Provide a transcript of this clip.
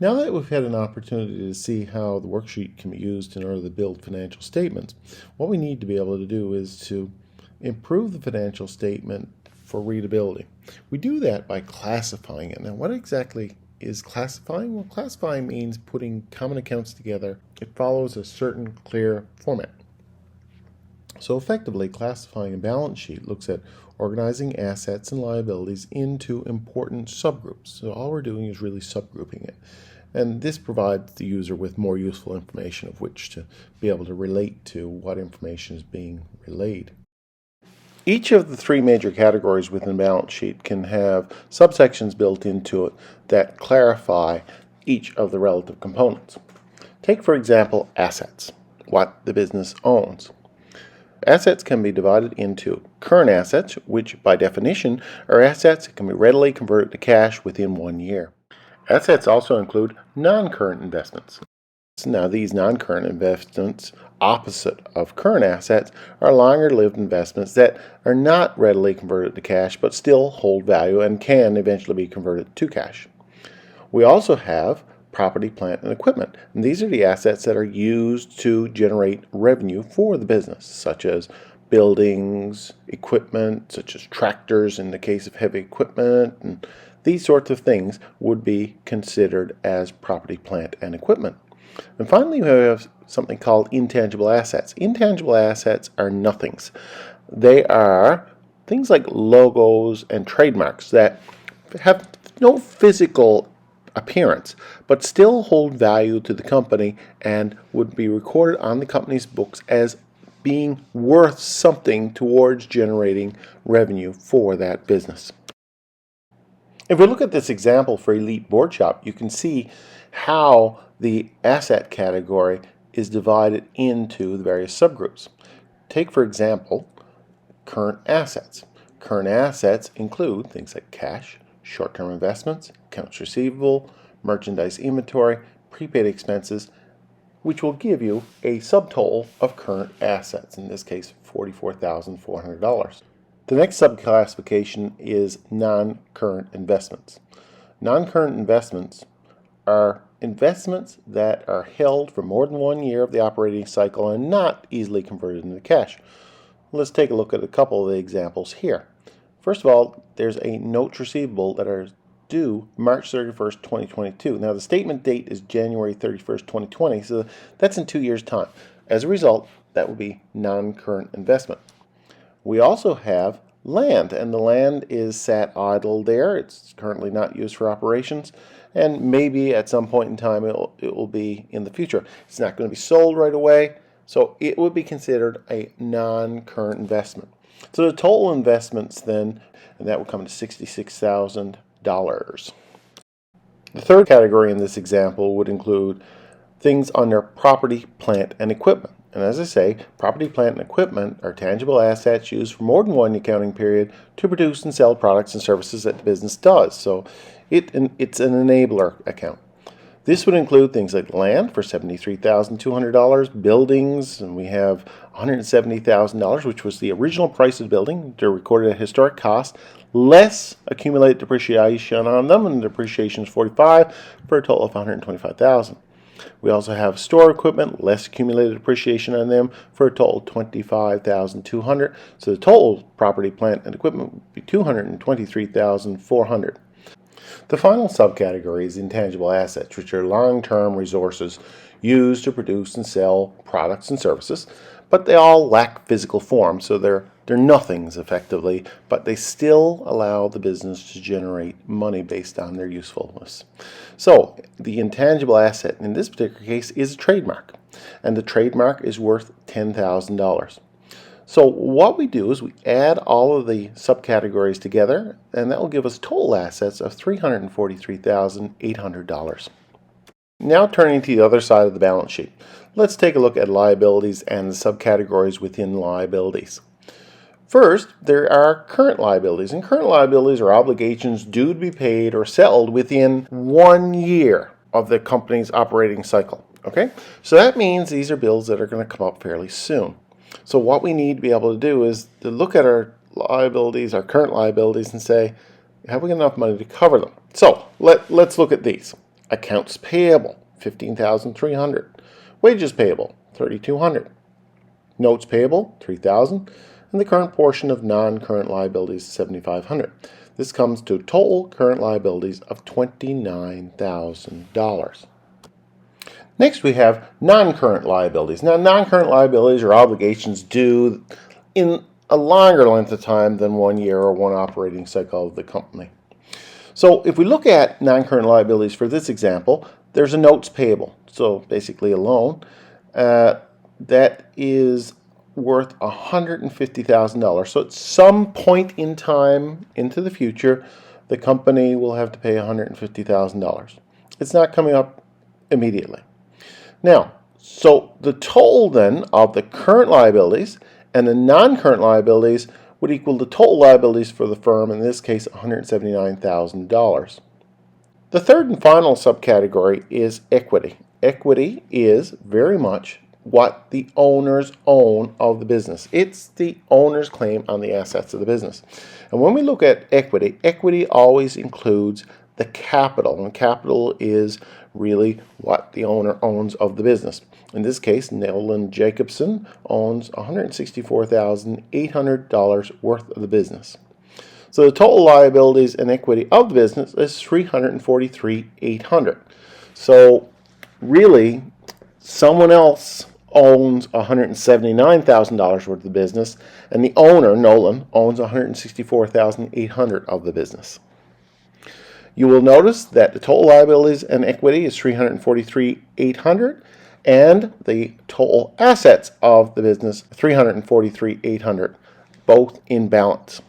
Now that we've had an opportunity to see how the worksheet can be used in order to build financial statements, what we need to be able to do is to improve the financial statement for readability. We do that by classifying it. Now, what exactly is classifying? Well, classifying means putting common accounts together. It follows a certain clear format. So effectively, classifying a balance sheet looks at organizing assets and liabilities into important subgroups. So all we're doing is really subgrouping it. And this provides the user with more useful information of which to be able to relate to what information is being relayed. Each of the three major categories within a balance sheet can have subsections built into it that clarify each of the relative components. Take, for example, assets, what the business owns. Assets can be divided into current assets, which by definition are assets that can be readily converted to cash within 1 year. Assets also include non-current investments. Now, these non-current investments, opposite of current assets, are longer-lived investments that are not readily converted to cash but still hold value and can eventually be converted to cash. We also have property, plant, and equipment. And these are the assets that are used to generate revenue for the business, such as buildings, equipment, such as tractors in the case of heavy equipment, and these sorts of things would be considered as property, plant, and equipment. And finally, we have something called intangible assets. Intangible assets are nothings. They are things like logos and trademarks that have no physical appearance, but still hold value to the company and would be recorded on the company's books as being worth something towards generating revenue for that business. If we look at this example for Elite Board Shop, you can see how the asset category is divided into the various subgroups. Take, for example, current assets. Current assets include things like cash, short-term investments, accounts receivable, merchandise inventory, prepaid expenses, which will give you a subtotal of current assets, in this case $44,400. The next subclassification is non-current investments. Non-current investments are investments that are held for more than 1 year of the operating cycle and not easily converted into cash. Let's take a look at a couple of the examples here. First of all, there's a notes receivable that are due March 31st, 2022. Now, the statement date is January 31st, 2020, so that's in 2 years' time. As a result, that would be non-current investment. We also have land, and the land is sat idle there. It's currently not used for operations, and maybe at some point in time it will be in the future. It's not going to be sold right away, so it would be considered a non-current investment. So the total investments then, and that would come to $66,000. The third category in this example would include things under property, plant, and equipment. And as I say, property, plant, and equipment are tangible assets used for more than one accounting period to produce and sell products and services that the business does. So it's an enabler account. This would include things like land for $73,200, buildings, and we have $170,000, which was the original price of the building. They're recorded at historic cost, less accumulated depreciation on them, and the depreciation is $45,000 for a total of $125,000. We also have store equipment, less accumulated depreciation on them for a total of $25,200. So the total property, plant, and equipment would be $223,400. The final subcategory is intangible assets, which are long-term resources used to produce and sell products and services, but they all lack physical form, so they're nothings effectively, but they still allow the business to generate money based on their usefulness. So the intangible asset in this particular case is a trademark, and the trademark is worth $10,000. So what we do is we add all of the subcategories together, and that will give us total assets of $343,800. Now turning to the other side of the balance sheet, let's take a look at liabilities and the subcategories within liabilities. First, there are current liabilities, and current liabilities are obligations due to be paid or settled within 1 year of the company's operating cycle. Okay, so that means these are bills that are going to come up fairly soon. So what we need to be able to do is to look at our liabilities, our current liabilities, and say, have we got enough money to cover them? So let's look at these. Accounts payable, $15,300. Wages payable, $3,200. Notes payable, $3,000. And the current portion of non-current liabilities, $7,500. This comes to total current liabilities of $29,000. Next, we have non-current liabilities. Now, non-current liabilities are obligations due in a longer length of time than 1 year or one operating cycle of the company. So if we look at non-current liabilities for this example, there's a notes payable, so basically a loan, that is worth $150,000. So at some point in time into the future, the company will have to pay $150,000. It's not coming up immediately. Now, so the total then of the current liabilities and the non-current liabilities would equal the total liabilities for the firm, in this case $179,000. The third and final subcategory is equity. Equity is very much what the owners own of the business. It's the owner's claim on the assets of the business. And when we look at equity, equity always includes the capital, and capital is really what the owner owns of the business. In this case, Nolan Jacobson owns $164,800 worth of the business. So the total liabilities and equity of the business is $343,800. So really, someone else owns $179,000 worth of the business, and the owner, Nolan, owns $164,800 of the business. You will notice that the total liabilities and equity is $343,800, and the total assets of the business $343,800, both in balance.